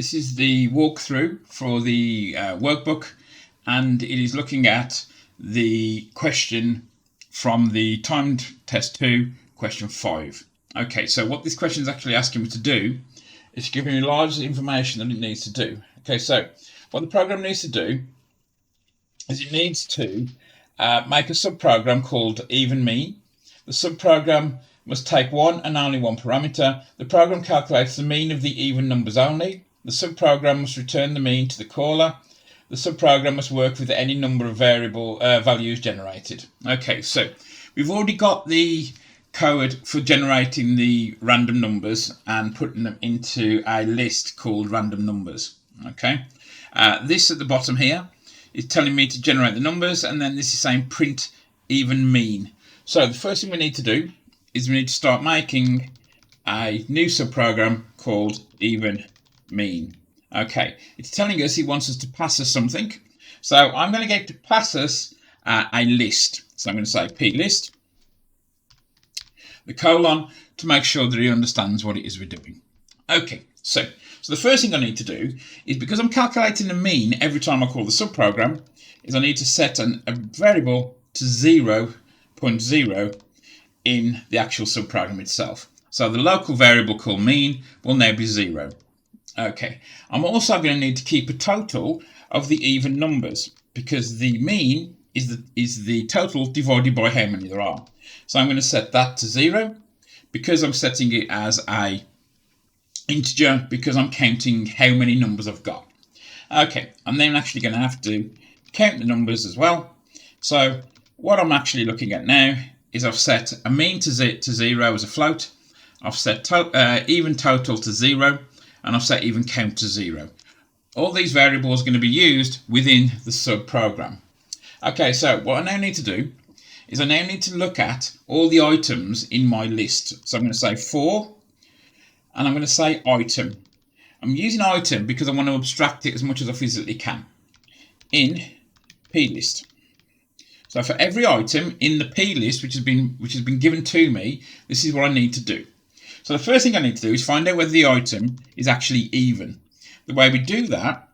This is the walkthrough for the workbook, and it is looking at the question from the timed test 2, question 5. Okay, so what this question is actually asking me to do is giving me large information that it needs to do. Okay, so what the program needs to do is it needs to make a subprogram called even mean. The subprogram must take one and only one parameter. The program calculates the mean of the even numbers only. The subprogram must return the mean to the caller. The subprogram must work with any number of variable values generated. Okay, so we've already got the code for generating the random numbers and putting them into a list called random numbers. Okay, this at the bottom here is telling me to generate the numbers, and then this is saying print even mean. So the first thing we need to do is we need to start making a new subprogram called even mean. Okay, it's telling us it wants us to pass us something. So I'm going to get to pass us a list. So I'm going to say plist, the colon, to make sure that he understands what it is we're doing. Okay, so the first thing I need to do is, because I'm calculating the mean every time I call the subprogram, is I need to set a variable to 0.0 in the actual subprogram itself. So the local variable called mean will now be 0. Okay, I'm also going to need to keep a total of the even numbers, because the mean is the total divided by how many there are. So I'm going to set that to 0, because I'm setting it as a integer, because I'm counting how many numbers I've got. Okay, I'm then actually going to have to count the numbers as well. So what I'm actually looking at now is I've set a mean to 0 as a float. I've set even total to 0. And I've set even count to 0. All these variables are going to be used within the subprogram. Okay, so what I now need to do is I now need to look at all the items in my list. So I'm going to say for, and I'm going to say item. I'm using item because I want to abstract it as much as I physically can in plist. So for every item in the plist which has been given to me, this is what I need to do. So the first thing I need to do is find out whether the item is actually even. The way we do that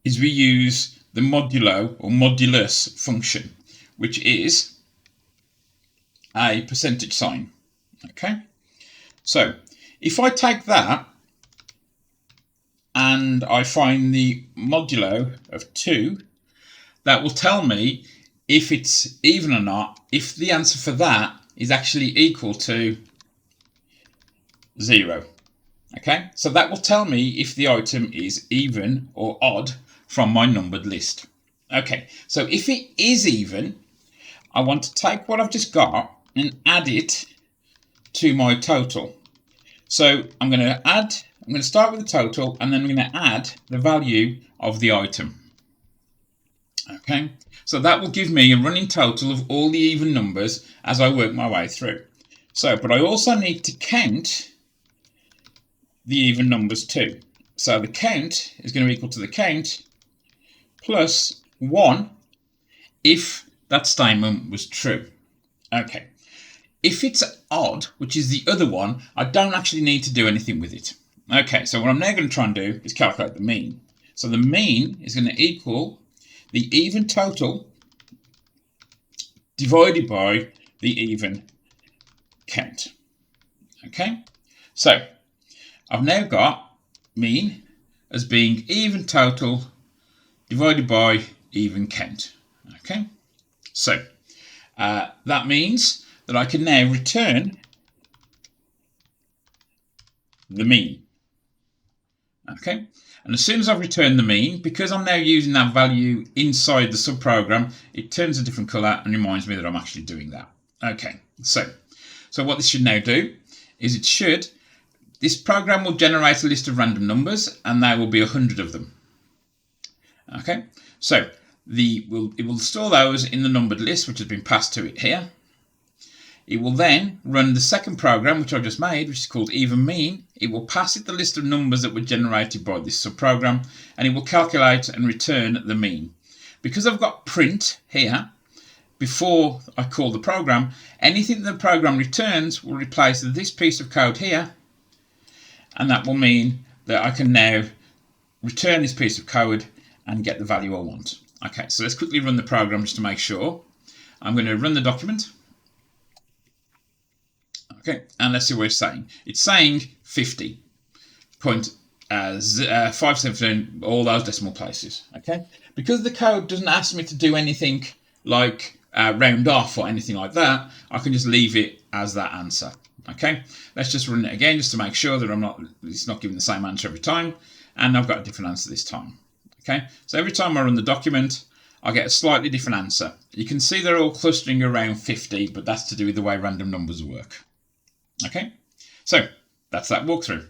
is we use the modulo or modulus function, which is a percentage sign. Okay, so if I take that and I find the modulo of 2, that will tell me if it's even or not, if the answer for that is actually equal to 0. Okay, so that will tell me if the item is even or odd from my numbered list. Okay, so if it is even, I want to take what I've just got and add it to my total. So I'm going to start with the total, and then I'm going to add the value of the item. Okay, so that will give me a running total of all the even numbers as I work my way through. So, but I also need to count the even numbers too. So the count is going to be equal to the count plus 1 if that statement was true. Okay, if it's odd, which is the other one, I don't actually need to do anything with it. Okay, so what I'm now going to try and do is calculate the mean. So the mean is going to equal the even total divided by the even count. Okay, so I've now got mean as being even total divided by even count. Okay, so that means that I can now return the mean. Okay, and as soon as I've returned the mean, because I'm now using that value inside the subprogram, it turns a different color and reminds me that I'm actually doing that. Okay, so what this should now do is this program will generate a list of random numbers, and there will be 100 of them. Okay, so it will store those in the numbered list, which has been passed to it here. It will then run the second program, which I just made, which is called even mean. It will pass it the list of numbers that were generated by this subprogram, and it will calculate and return the mean. Because I've got print here, before I call the program, anything that the program returns will replace this piece of code here, and that will mean that I can now return this piece of code and get the value I want. Okay, so let's quickly run the program just to make sure. I'm going to run the document. Okay, and let's see what it's saying. It's saying 50.517, all those decimal places. Okay, because the code doesn't ask me to do anything like round off or anything like that, I can just leave it as that answer. Okay, let's just run it again just to make sure that it's not giving the same answer every time, and I've got a different answer this time. Okay, so every time I run the document, I get a slightly different answer. You can see they're all clustering around 50, but that's to do with the way random numbers work. Okay, so that's that walkthrough.